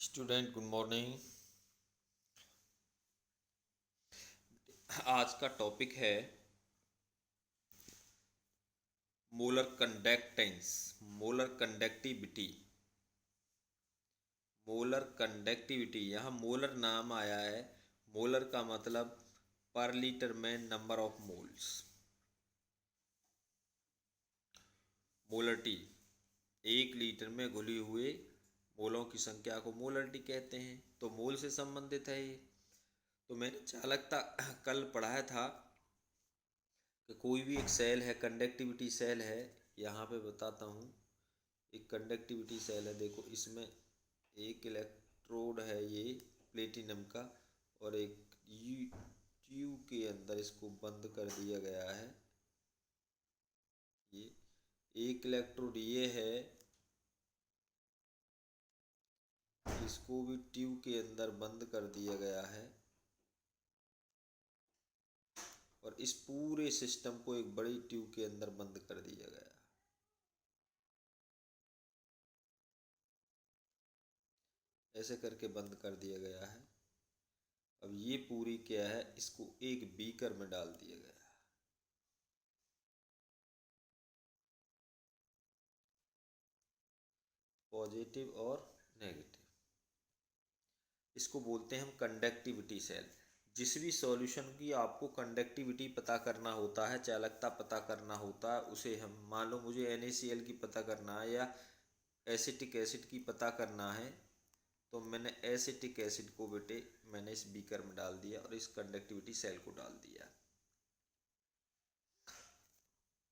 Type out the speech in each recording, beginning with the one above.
Student good morning. आज का topic है molar conductance, molar conductivity. Molar conductivity, यहाँ मोलर नाम आया है। मोलर का मतलब पर लीटर में नंबर ऑफ मोल्स। मोलरिटी, एक लीटर में घुली हुए मोलों की संख्या को मोलरिटी कहते हैं। तो मोल से संबंधित है ये। तो मैंने चालकता कल पढ़ाया था कि कोई भी एक सेल है, कंडक्टिविटी सेल है। यहाँ पे बताता हूँ, एक कंडक्टिविटी सेल है। देखो, इसमें एक इलेक्ट्रोड है, ये प्लेटिनम का, और एक ट्यूब के अंदर इसको बंद कर दिया गया है। ये एक इलेक्ट्रोड ये है, इसको भी ट्यूब के अंदर बंद कर दिया गया है। और इस पूरे सिस्टम को एक बड़ी ट्यूब के अंदर बंद कर दिया गया है। ऐसे करके बंद कर दिया गया है। अब ये पूरी क्या है, इसको एक बीकर में डाल दिया गया है। पॉजिटिव और नेगेटिव, इसको बोलते हैं हम कंडक्टिविटी सेल। जिस भी सॉल्यूशन की आपको कंडक्टिविटी पता करना होता है, चालकता पता करना होता है, उसे हम, मान लो मुझे NaCl की पता करना है या एसिटिक एसिड की पता करना है, तो मैंने एसिटिक एसिड को बेटे मैंने इस बीकर में डाल दिया और इस कंडक्टिविटी सेल को डाल दिया।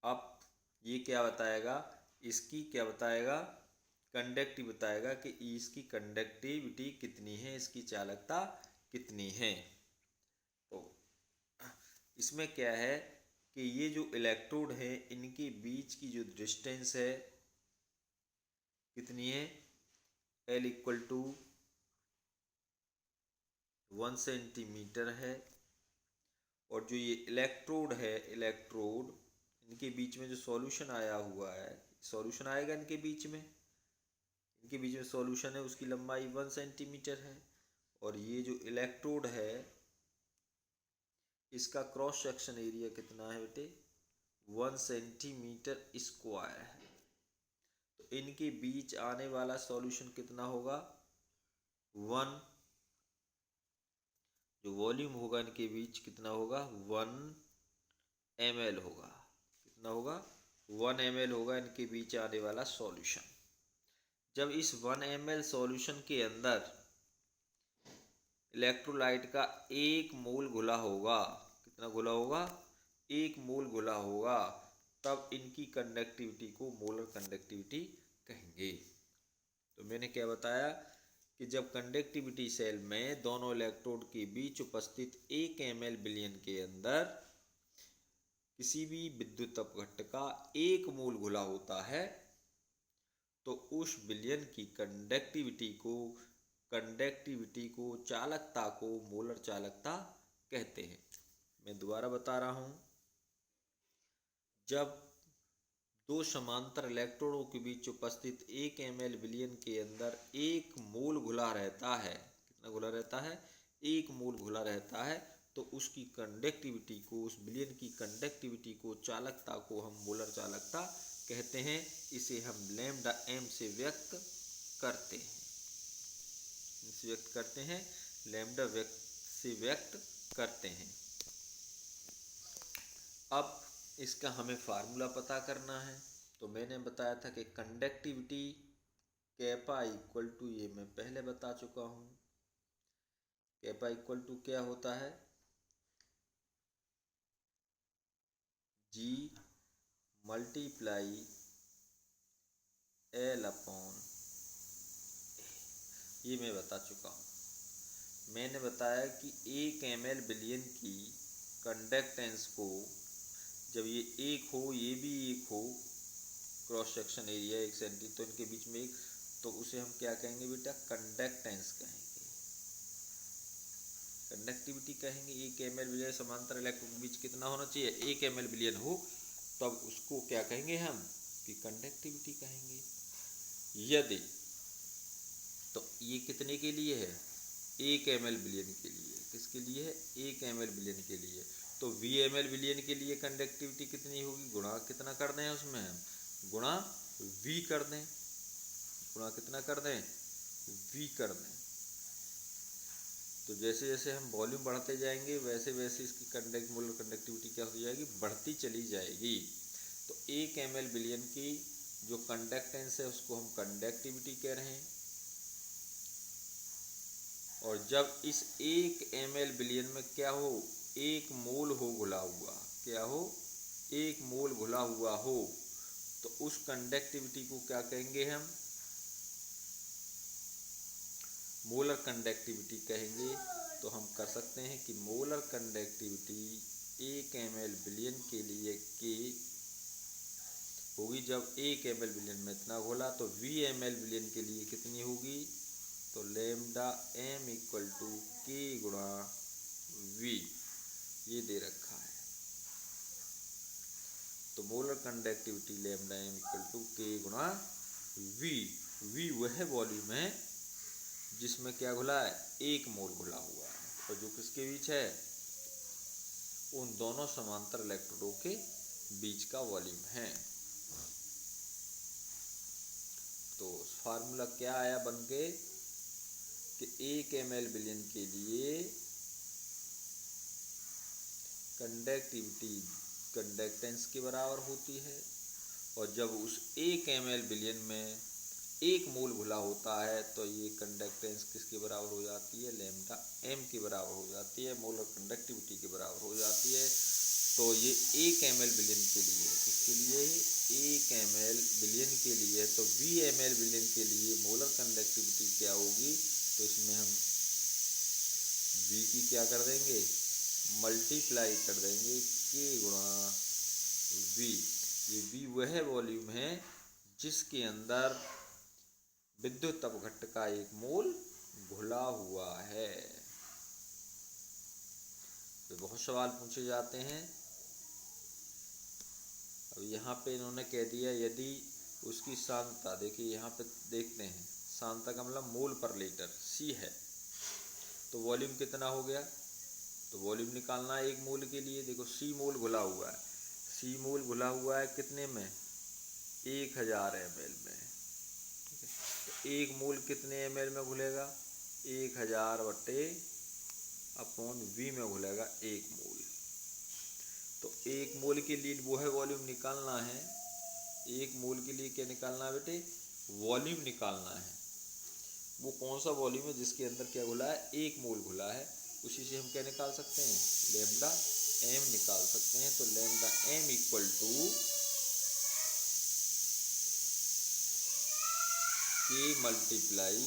अब ये क्या बताएगा, इसकी क्या बताएगा, कंडक्टिव बताएगा कि इसकी कंडक्टिविटी कितनी है, इसकी चालकता कितनी है। तो इसमें क्या है कि ये जो इलेक्ट्रोड है, इनके बीच की जो डिस्टेंस है कितनी है, L इक्वल टू 1 सेंटीमीटर है। और जो ये इलेक्ट्रोड है, इलेक्ट्रोड, इनके बीच में जो सॉल्यूशन आया हुआ है, सॉल्यूशन आएगा इनके बीच में, इनके बीच में सॉल्यूशन है, उसकी लंबाई 1 सेंटीमीटर है। और ये जो इलेक्ट्रोड है, इसका क्रॉस सेक्शन एरिया कितना है बेटे, 1 सेंटीमीटर स्क्वायर है। तो इनके बीच आने वाला सॉल्यूशन कितना होगा, 1, जो वॉल्यूम होगा इनके बीच कितना होगा, 1 ml होगा। कितना होगा, 1 ml होगा इनके बीच आने वाला सॉल्यूशन। जब इस 1 ml सॉल्यूशन के अंदर इलेक्ट्रोलाइट का 1 मोल घुला होगा, कितना घुला होगा, 1 मोल घुला होगा, तब इनकी कंडक्टिविटी को मोलर कंडक्टिविटी कहेंगे। तो मैंने क्या बताया कि जब कंडक्टिविटी सेल में दोनों इलेक्ट्रोड के बीच उपस्थित 1 ml विलयन के अंदर किसी भी विद्युत अपघट्ट का 1 मोल घुला होता है, तो उस विलयन की कंडक्टिविटी को, चालकता को मोलर चालकता कहते हैं। मैं दोबारा बता रहा हूं, जब दो समांतर इलेक्ट्रोडों के बीच उपस्थित 1 ml विलयन के अंदर 1 मोल घुला रहता है, कितना घुला रहता है, 1 मोल घुला रहता है, तो उसकी कंडक्टिविटी को, उस विलयन की कंडक्टिविटी को, चालकता को हम मोलर चालकता कहते हैं। इसे हम लैम्डा m से व्यक्त करते हैं, लैम्डा से व्यक्त करते हैं। अब इसका हमें फार्मूला पता करना है। तो मैंने बताया था कि कंडक्टिविटी कैपा इक्वल टू, ये मैं पहले बता चुका हूँ, कैपा इक्वल टू क्या होता है, G मल्टीप्लाई L अपॉन, ये मैं बता चुका हूँ। मैंने बताया कि 1 ml विलयन की कंडक्टेंस को, जब ये 1 हो, ये भी 1 हो, क्रॉस सेक्शन एरिया 1 सेंटी, तो इनके बीच में 1, तो उसे हम क्या कहेंगे बेटा, कंडक्टेंस कहेंगे, कंडक्टिविटी कहेंगे। 1 ml विलयन समांतर इलेक्ट्रोड के बीच कितना होना चाहिए, 1 ml विलयन हो, तब उसको क्या कहेंगे हम, कि कंडक्टिविटी कहेंगे। यदि तो ये कितने के लिए है? 1 ml बिलियन के लिए। किसके लिए है? 1 ml बिलियन के लिए। तो VmL बिलियन के लिए कंडक्टिविटी कितनी होगी? गुणा कितना कर दें उसमें हम? गुणा V कर दें। गुणा कितना कर दें? V कर दें। तो जैसे जैसे हम वॉल्यूम बढ़ाते जाएंगे वैसे वैसे इसकी मोलर कंडक्टिविटी क्या हो जाएगी? बढ़ती चली जाएगी। तो 1 ml बिलियन की जो कंडक्टेंस है उसको हम कंडक्टिविटी कह रहे हैं। और जब इस 1 ml बिलियन में क्या हो? 1 मोल हो घुला हुआ। क्या हो? 1 मोल घुला हुआ हो, तो उस कंडक्टिविटी को क्या कहेंगे हम? मोलर कंडक्टिविटी कहेंगे। तो हम कर सकते हैं कि मोलर कंडक्टिविटी 1 ml बिलियन के लिए के होगी। जब 1 ml बिलियन में इतना घोला तो VmL बिलियन के लिए कितनी होगी? तो lambda m equal to K गुणा V, ये दे रखा है। तो molar conductivity lambda m equal to K गुणा V। V वह वॉल्यूम है जिसमें क्या घुला है? 1 मोल घुला हुआ है। और जो किसके बीच है? उन दोनों समांतर इलेक्ट्रोडों के बीच का वॉल्यूम है। तो फार्मूला क्या आया बनके कि 1 ml बिलियन के लिए कंडक्टिविटी कंडक्टेंस के बराबर होती है। और जब उस 1 ml बिलियन में 1 मोल घुला होता है तो ये कंडक्टेंस किसके बराबर हो जाती है? लैम्डा m के बराबर हो जाती है, मोलर कंडक्टिविटी के बराबर हो जाती है। तो ये 1 ml बिलियन के लिए, किसके लिए? 1 ml बिलियन के लिए। तो VmL बिलियन के लिए मोलर कंडक्टिविटी क्या होगी? तो इसमें हम V की क्या कर देंगे? मल्टीप्लाई कर देंगे K गुणा V। ये V वह वॉल्यूम है जिसके अंदर विद्युत अपघट्ट का 1 मोल घुला हुआ है। तो बहुत सवाल पूछे जाते हैं। अब यहाँ पे इन्होंने कह दिया यदि उसकी सांद्रता, देखिए यहाँ पे देखते हैं, सांद्रता का मतलब मोल पर लीटर C है, तो वॉल्यूम कितना हो गया? तो वॉल्यूम निकालना है 1 मोल के लिए। देखो C मोल घुला हुआ है। C मोल घुला हुआ है कितने में? 1000 ml में। ठीक है, तो 1 मोल कितने ml में घुलेगा? 1000 बटे अपॉन V में घुलेगा 1 मोल। तो 1 मोल के लिए वो है वॉल्यूम निकालना है। 1 मोल के लिए क्या निकालना है बेटे? वॉल्यूम निकालना है। वो कौन सा वॉल्यूम है जिसके अंदर क्या घुला है? 1 मोल घुला है। उसी से हम क्या निकाल सकते हैं? लैम्डा m निकाल सकते हैं। तो lambda m equal to K multiply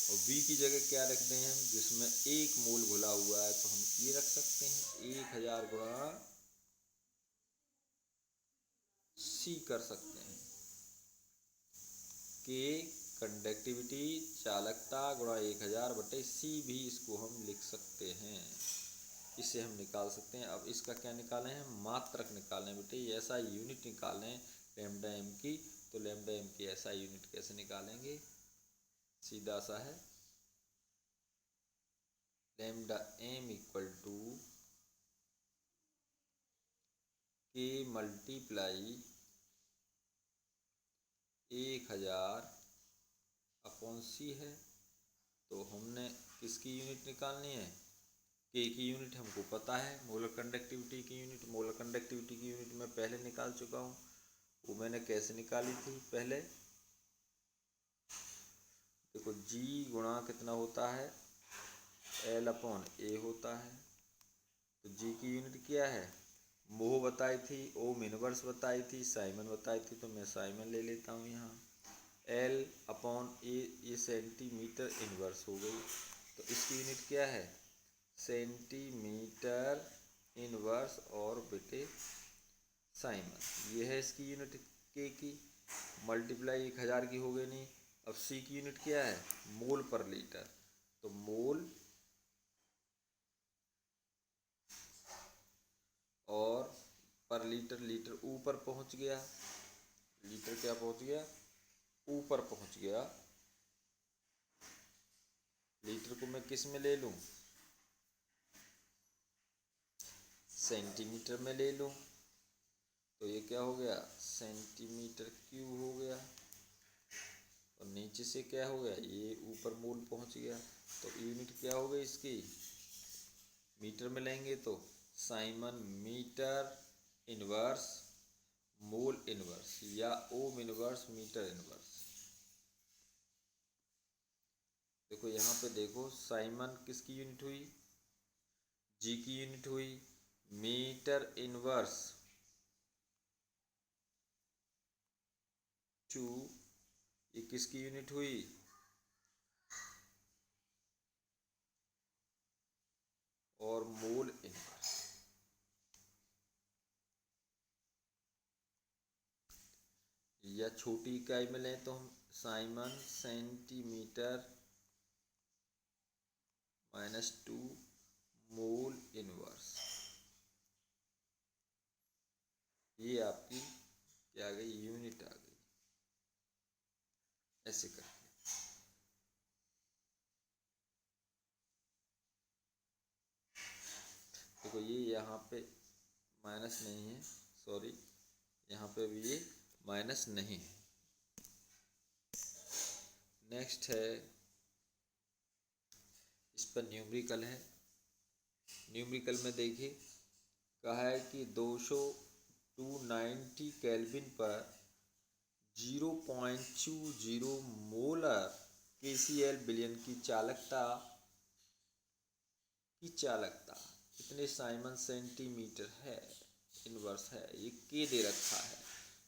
और V की जगह क्या रख दें हम? जिसमें 1 मोल घुला हुआ है तो हम ये रख सकते हैं 1000 गुणा C कर सकते हैं। K कंडक्टिविटी चालकता गुणा 1000 बटे C भी इसको हम लिख सकते हैं। इसे हम निकाल सकते हैं। अब इसका क्या निकालें हैं? मात्रक निकालें बेटे, ऐसा यूनिट निकालें लैम्डा m की। तो लैम्डा m की ऐसा यूनिट कैसे निकालेंगे? सीधा सा है, lambda m equal to K multiply 1000 upon C है। तो हमने किसकी यूनिट निकालनी है? K की यूनिट हमको पता है, मोलर कंडक्टिविटी की यूनिट। मोलर कंडक्टिविटी की यूनिट मैं पहले निकाल चुका हूँ। वो मैंने कैसे निकाली थी पहले? देखो G गुणा कितना होता है? L अपॉन A होता है। तो G की यूनिट क्या है? मोह बताई थी, ओम इनवर्स बताई थी, साइमन बताई थी, तो मैं साइमन ले लेता हूँ यहाँ। L अपॉन A ये सेंटीमीटर इनवर्स हो गई। तो इसकी यूनिट क्या है? सेंटीमीटर इनवर्स और बेटे साइमन, ये है इसकी यूनिट K की। मल्टीप्लाई 1000 की हो गई नहीं। अब C की यूनिट क्या है? मोल पर लीटर। तो मोल और पर लीटर, लीटर ऊपर पहुंच गया, लीटर क्या पहुंच गया? ऊपर पहुंच गया। लीटर को मैं किस में ले लूँ, सेंटीमीटर में ले लूँ, तो ये क्या हो गया, सेंटीमीटर क्यूब हो गया। और नीचे से क्या हो गया, ये ऊपर मोल पहुंच गया, तो यूनिट क्या हो गई इसकी, मीटर में लेंगे तो siemens metre inverse mole inverse या ओम इनवर्स मीटर इनवर्स। देखो यहाँ पे देखो, साइमन किसकी यूनिट हुई, जी की यूनिट हुई, मीटर इनवर्स टू, ये किसकी यूनिट हुई, और मोल इनवर्स। या छोटी इकाई में लें तो हम साइमन सेंटीमीटर -2 मोल इनवर्स। ये आपकी क्या आ गई, यूनिट आ गई। ऐसे करके देखो, ये यहाँ पे माइनस नहीं है, सॉरी, यहाँ पे भी ये माइनस नहीं है। नेक्स्ट है, इस पर न्यूमेरिकल है। न्यूमेरिकल में देखिए, कहा है कि 290 केल्विन पर 0.20 मोलर KCl बिलियन की चालकता कितने साइमन सेंटीमीटर है, इनवर्स है, ये के दे रखा है।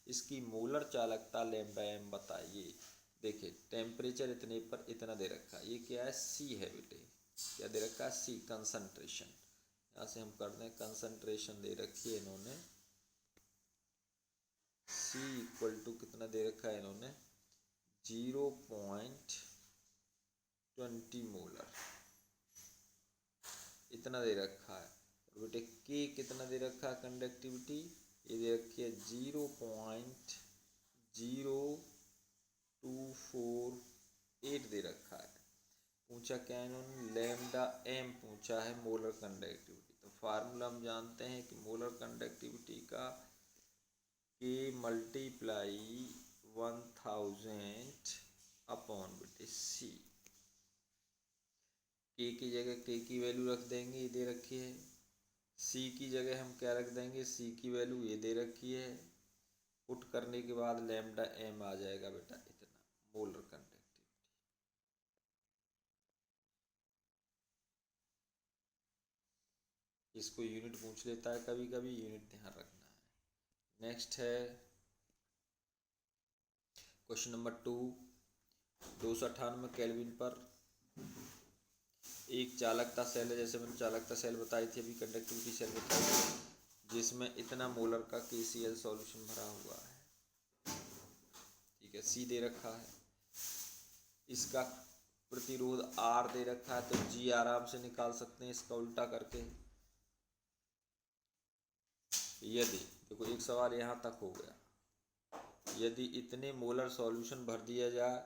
इसकी मोलर चालकता लैम्डा एम बताइए। देखिए टेम्परेचर इतने पर इतना दे रखा है, ये क्या है, सी है बेटे, क्या दे रखा है, सी कंसंट्रेशन। यहाँ से हम कर दें, कंसंट्रेशन दे रखी है इन्होंने, सी इक्वल टू कितना दे रखा है इन्होंने, 0.20 मोलर, इतना दे रखा है। और बेटे के कितना दे रखा है, कंडक्टिविटी ये दे रखी है 0.0248 दे रखा है। पूछा क्या इन्होंने, लैम्डा एम पूछा है, मोलर कंडक्टिविटी। तो फार्मूला हम जानते हैं कि मोलर कंडक्टिविटी का के मल्टीप्लाई 1000 अपॉन बेटे सी। के की जगह के की वैल्यू रख देंगे, ये दे रखी है। सी की जगह हम क्या रख देंगे, सी की वैल्यू ये दे रखी है। पुट करने के बाद लैम्डा एम आ जाएगा बेटा इतना, मोलर कंडक्टिविटी। इसको यूनिट पूछ लेता है कभी कभी, यूनिट ध्यान रखना है। नेक्स्ट है क्वेश्चन नंबर 2। 298 केल्विन पर एक चालकता सेल है, जैसे मैंने चालकता सेल बताई थी अभी, कंडक्टिविटी सेल बताई थी, जिसमें इतना मोलर का KCl सॉल्यूशन भरा हुआ है। ठीक है, सी दे रखा है, इसका प्रतिरोध R दे रखा है, तो G आराम से निकाल सकते हैं इसका उल्टा करके। यदि देखो, एक सवाल यहाँ तक हो गया, यदि इतने मोलर सॉल्यूशन भर दिया जाए,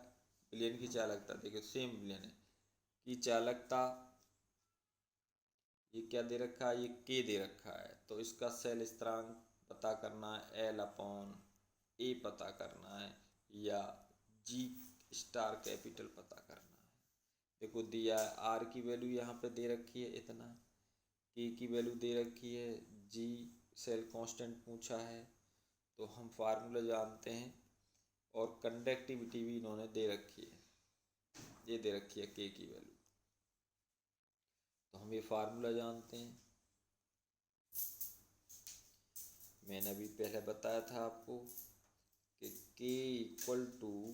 बिलियन की चालकता, देखो सेम बिलियन है की चालकता, ये क्या दे रखा है, ये के दे रखा है, तो इसका सेल स्थिरांक पता करना है, L/A पता करना है, या G स्टार कैपिटल पता करना है। देखो दिया है, R की वैल्यू यहाँ पे दे रखी है इतना, के की वैल्यू दे रखी है, G सेल कांस्टेंट पूछा है, तो हम फार्मूला जानते हैं, और कंडक्टिविटी भी इन्होंने दे रखी है, ये दे रखी है के की वैल्यू, तो हम ये फार्मूला जानते हैं। मैंने अभी पहले बताया था आपको कि K equal to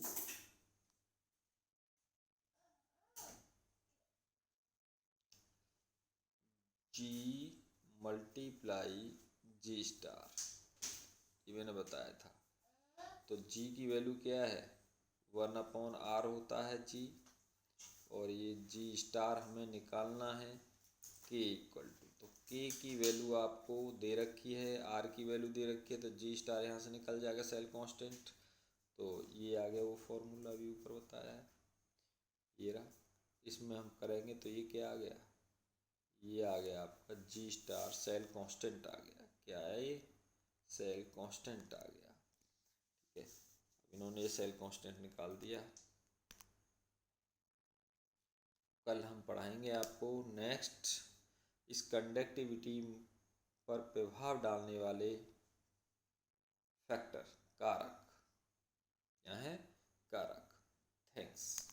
G multiply G star, ये मैंने बताया था। तो जी की वैल्यू क्या है, 1/R होता है जी, और ये जी स्टार हमें निकालना है के इक्वल टू, तो के की वैल्यू आपको दे रखी है, आर की वैल्यू दे रखी है, तो जी स्टार यहाँ से निकल जाएगा सेल कांस्टेंट। तो ये आ गया वो फॉर्मूला अभी ऊपर बताया है, ये रहा। इसमें हम करेंगे तो ये क्या आ गया, ये आ गया आपका जी स्टार सेल कांस्टेंट आ गया। क्या है ये, सेल कांस्टेंट आ गया। ठीक है, इन्होंने ये सेल कांस्टेंट निकाल दिया। कल हम पढ़ाएंगे आपको नेक्स्ट इस कंडक्टिविटी पर प्रभाव डालने वाले फैक्टर, कारक। क्या है, कारक। थैंक्स।